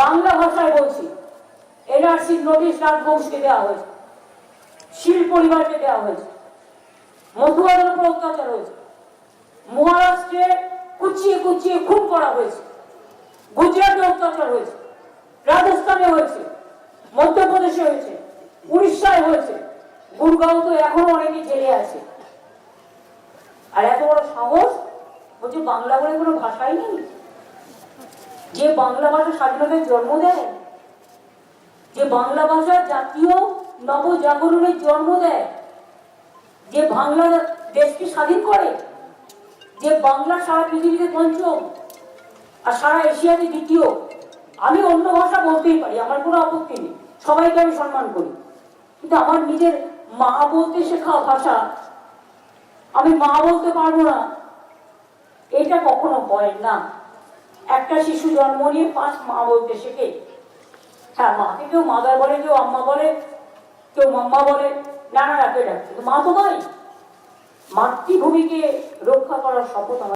বাংলা ভাষায় বলছি, এনআরসির নোটিশ রাজবংশকে দেওয়া হয়েছে, শীল পরিবারকে দেওয়া হয়েছে, মধুয়াদের উপর অত্যাচার হয়েছে, মহারাষ্ট্রে কুচিয়ে কুচিয়ে খুন করা হয়েছে, গুজরাটে অত্যাচার হয়েছে, রাজস্থানে হয়েছে, মধ্যপ্রদেশে হয়েছে, উড়িষ্যায় হয়েছে, গুরগাঁও তো এখনো অনেকে জেলে আছে। আর এত বড় সাহস বলছে বাংলা বলে কোনো ভাষাই নেই। যে বাংলা ভাষা স্বাধীনতার জন্ম দেয়, যে বাংলা ভাষা জাতীয় নবজাগরণের জন্ম দেয়, যে বাংলা দেশকে স্বাধীন করে, যে বাংলা সারা পৃথিবীতে পঞ্চম আর সারা এশিয়াতে দ্বিতীয়। আমি অন্য ভাষা বলতেই পারি, আমার কোনো আপত্তি নেই, সবাইকে আমি সম্মান করি, কিন্তু আমার নিজের মা বলতে শেখা ভাষা আমি মা বলতে পারবো না, এটা কখনো হয় না। একটা শিশু জন্ম নিয়ে 5 মা বলতে শেখে। হ্যাঁ, মাকে কেউ মাদার বলে, কেউ আম্মা বলে, কেউ মাম্মা বলে, নানা ডাকে ডাকে, মা তো নয়। মাতৃভূমিকে রক্ষা করার শপথ আমার।